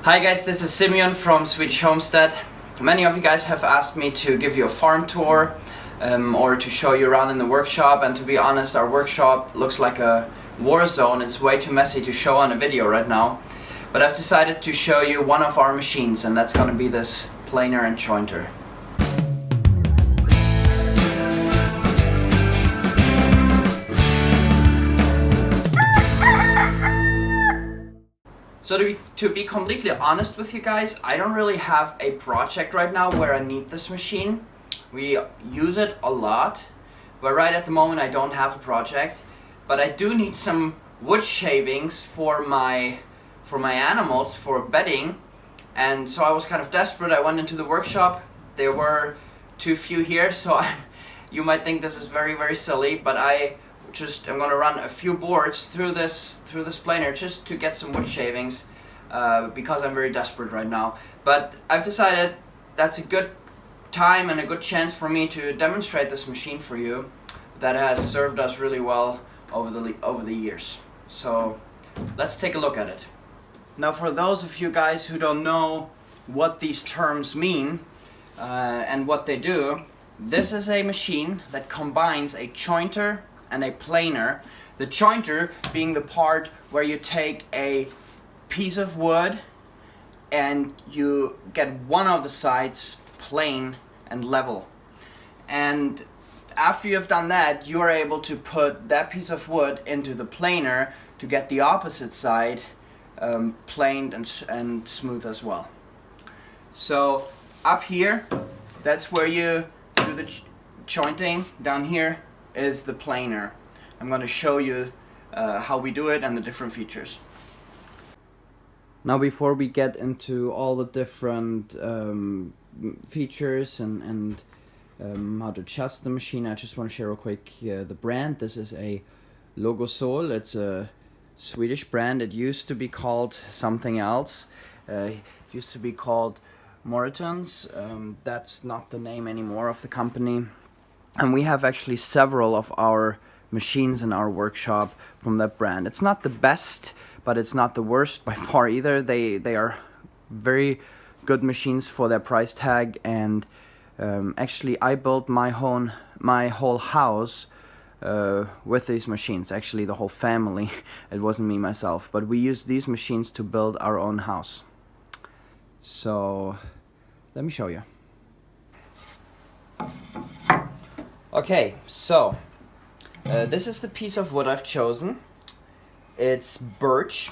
Hi guys, this is Simeon from Swedish Homestead. Many of you guys have asked me to give you a farm tour or to show you around in the workshop, and to be honest, our workshop looks like a war zone. It's way too messy to show on a video right now. But I've decided to show you one of our machines, and that's going to be this planer and jointer. So to be completely honest with you guys, I don't really have a project right now where I need this machine. We use it a lot, but right at the moment I don't have a project. But I do need some wood shavings for my animals, for bedding, and so I was kind of desperate. I went into the workshop. There were too few here, so you might think this is very silly, but I'm gonna run a few boards through this planer just to get some wood shavings because I'm very desperate right now. But I've decided that's a good time and a good chance for me to demonstrate this machine for you that has served us really well over the years. So let's take a look at it. Now, for those of you guys who don't know what these terms mean and what they do, this is a machine that combines a jointer and a planer. The jointer being the part where you take a piece of wood and you get one of the sides plain and level, and after you've done that, you are able to put that piece of wood into the planer to get the opposite side planed and smooth as well. So up here, that's where you do the jointing. Down here is the planer. I'm going to show you how we do it and the different features. Now, before we get into all the different features and how to adjust the machine, I just want to share real quick the brand. This is a Logosol. It's a Swedish brand. It used to be called something else. It used to be called Moritons. That's not the name anymore of the company. And we have actually several of our machines in our workshop from that brand. It's not the best, but it's not the worst by far either. They are very good machines for their price tag, and actually I built my whole house with these machines. Actually the whole family. It wasn't me myself, but we used these machines to build our own house. So let me show you. Okay, so this is the piece of wood I've chosen. It's birch,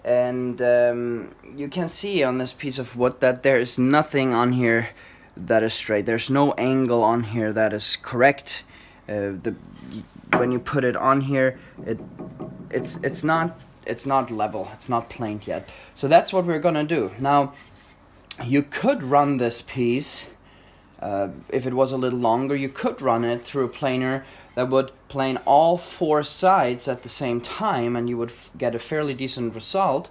and you can see on this piece of wood that there is nothing on here that is straight. There's no angle on here that is correct. When you put it on here, it's not level. It's not planed yet. So that's what we're gonna do. Now, you could run this piece. If it was a little longer, you could run it through a planer that would plane all four sides at the same time, and you would get a fairly decent result.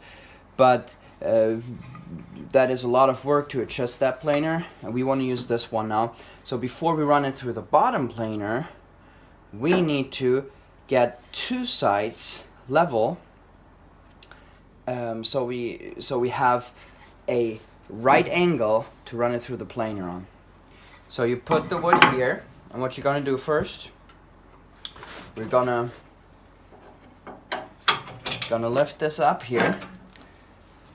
But that is a lot of work to adjust that planer, and we want to use this one now. So before we run it through the bottom planer, we need to get two sides level, so we have a right angle to run it through the planer on. So you put the wood here, and what you're gonna do first, we're gonna lift this up here,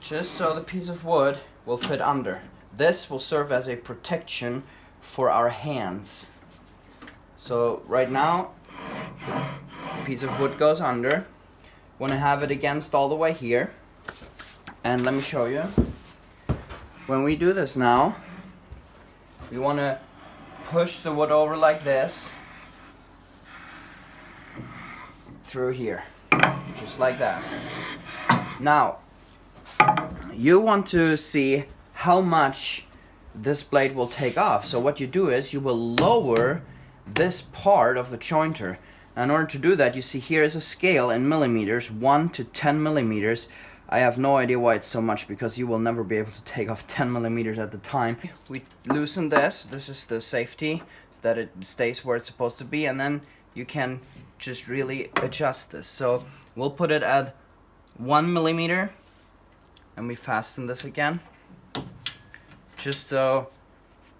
just so the piece of wood will fit under. This will serve as a protection for our hands. So right now, the piece of wood goes under. Wanna have it against all the way here, and let me show you. When we do this now, we want to push the wood over like this through here, just like that. Now, you want to see how much this blade will take off. So what you do is you will lower this part of the jointer. Now, in order to do that, you see here is a scale in millimeters, 1 to 10 millimeters. I have no idea why it's so much, because you will never be able to take off 10 millimeters at the time. We loosen this. This is the safety, so that it stays where it's supposed to be, and then you can just really adjust this. So we'll put it at 1 millimeter and we fasten this again, just so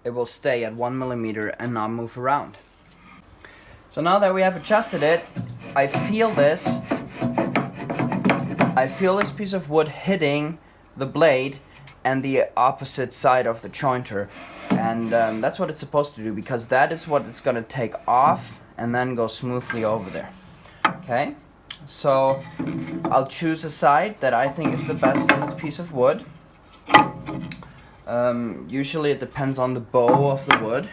it will stay at 1 millimeter and not move around. So now that we have adjusted it, I feel this piece of wood hitting the blade and the opposite side of the jointer, and that's what it's supposed to do, because that is what it's going to take off and then go smoothly over there. Okay, so I'll choose a side that I think is the best in this piece of wood. Usually it depends on the bow of the wood.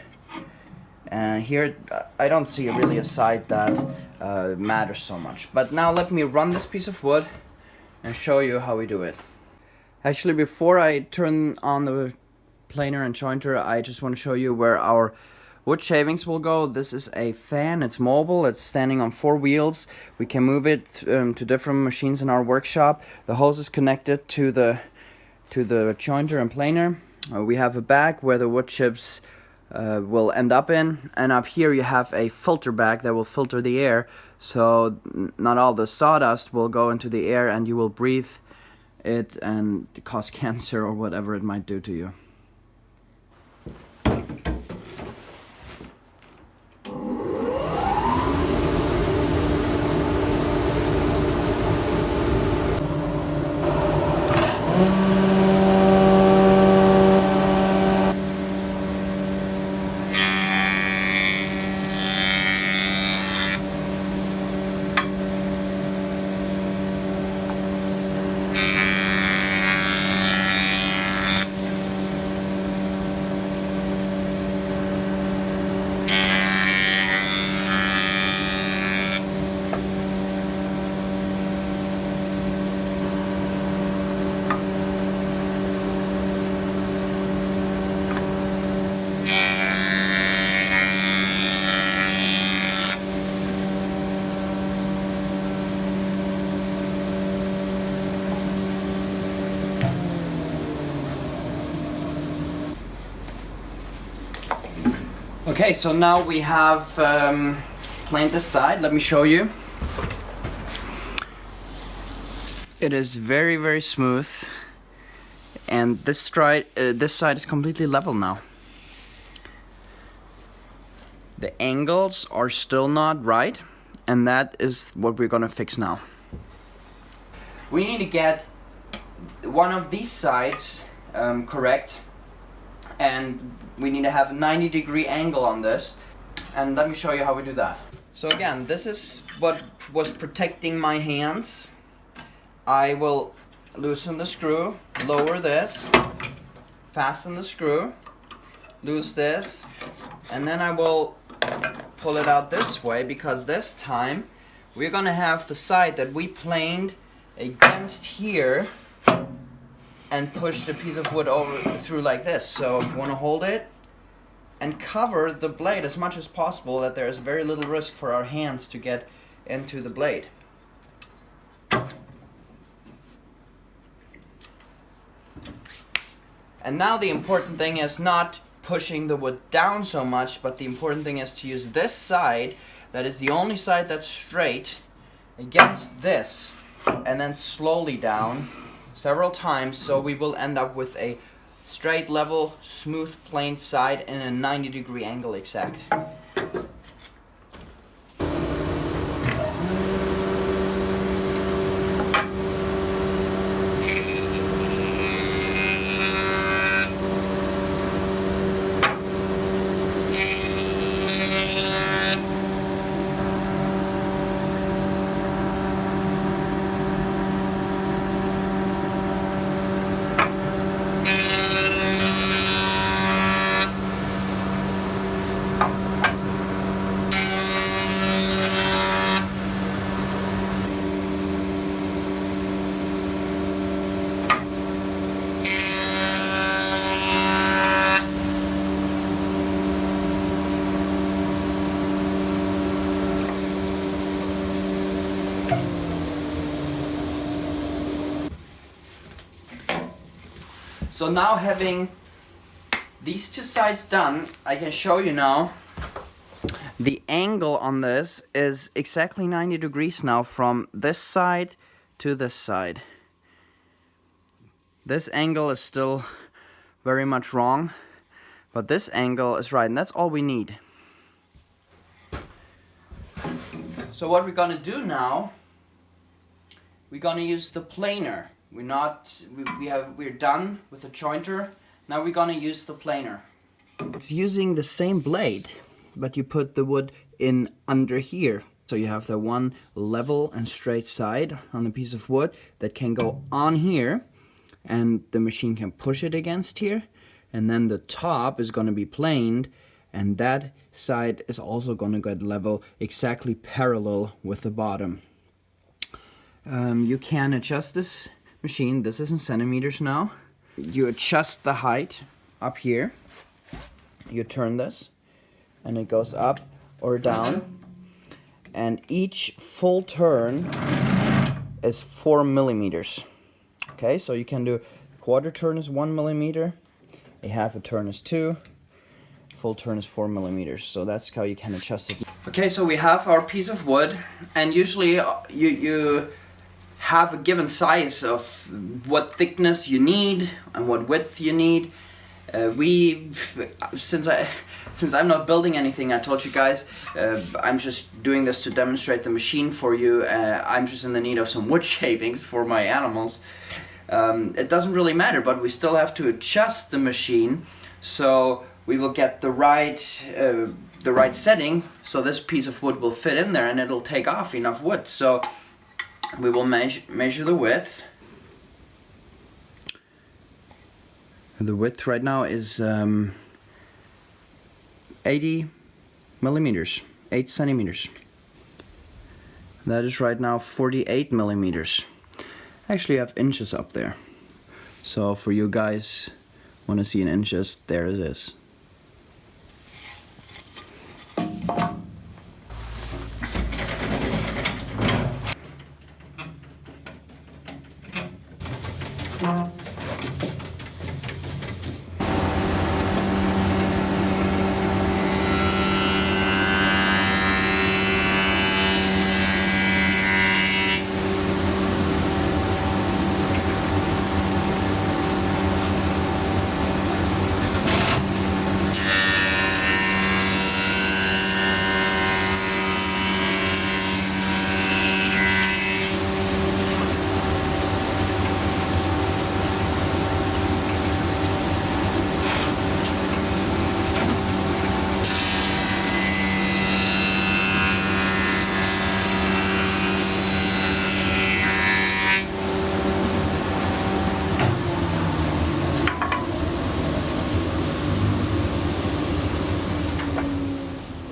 And here I don't see really a side that matters so much. But now let me run this piece of wood and show you how we do it. Actually, before I turn on the planer and jointer, I just want to show you where our wood shavings will go. This is a fan, it's mobile, it's standing on 4 wheels. We can move it to different machines in our workshop. The hose is connected to the jointer and planer. We have a bag where the wood chips will end up in, and up here you have a filter bag that will filter the air, so not all the sawdust will go into the air and you will breathe it and cause cancer or whatever it might do to you. Okay, so now we have planed this side. Let me show you. It is very, very smooth, and this side is completely level now. The angles are still not right, and that is what we're gonna fix now. We need to get one of these sides correct, and we need to have a 90-degree angle on this, and let me show you how we do that. So again, this is what was protecting my hands. I will loosen the screw, lower this, fasten the screw, loose this, and then I will pull it out this way, because this time we're gonna have the side that we planed against here and push the piece of wood through like this. So you want to hold it and cover the blade as much as possible, that there is very little risk for our hands to get into the blade. And now the important thing is not pushing the wood down so much, but the important thing is to use this side, that is the only side that's straight, against this, and then slowly down several times, so we will end up with a straight, level, smooth, planed side in a 90-degree angle exact. So now, having these two sides done, I can show you now the angle on this is exactly 90 degrees now, from this side to this side. This angle is still very much wrong, but this angle is right, and that's all we need. So what we're gonna do now, we're gonna use the planer. We're done with the jointer. Now we're gonna use the planer. It's using the same blade, but you put the wood in under here. So you have the one level and straight side on the piece of wood that can go on here, and the machine can push it against here, and then the top is gonna be planed, and that side is also gonna get level exactly parallel with the bottom. You can adjust this machine. This is in centimeters now. You adjust the height up here. You turn this and it goes up or down, and each full turn is 4 millimeters. Okay, so you can do a quarter turn is 1 millimeter, a half a turn is 2, full turn is 4 millimeters. So that's how you can adjust it. Okay, so we have our piece of wood, and usually you have a given size of what thickness you need and what width you need. Since I'm not building anything, I told you guys, I'm just doing this to demonstrate the machine for you. I'm just in the need of some wood shavings for my animals. It doesn't really matter, but we still have to adjust the machine so we will get the right setting, so this piece of wood will fit in there and it'll take off enough wood. So we will measure the width. The width right now is 80 millimeters, 8 centimeters. That is right now 48 millimeters. Actually, I have inches up there. So for you guys want to see in inches, there it is.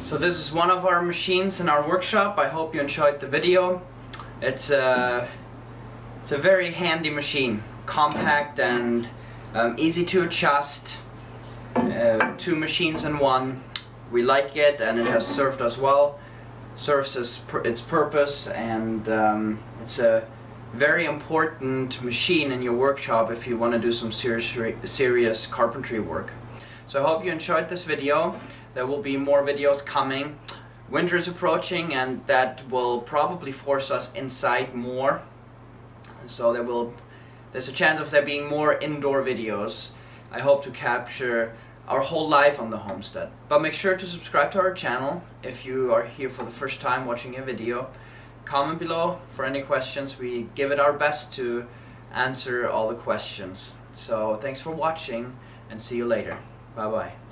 So this is one of our machines in our workshop. I hope you enjoyed the video. It's a very handy machine, compact and easy to adjust. 2 machines in one. We like it, and it has served us well. Serves its purpose, and it's a very important machine in your workshop if you want to do some serious carpentry work. So I hope you enjoyed this video. There will be more videos coming. Winter is approaching, and that will probably force us inside more. So there's a chance of there being more indoor videos. I hope to capture our whole life on the homestead. But make sure to subscribe to our channel if you are here for the first time watching a video. Comment below for any questions. We give it our best to answer all the questions. So thanks for watching, and see you later. Bye bye.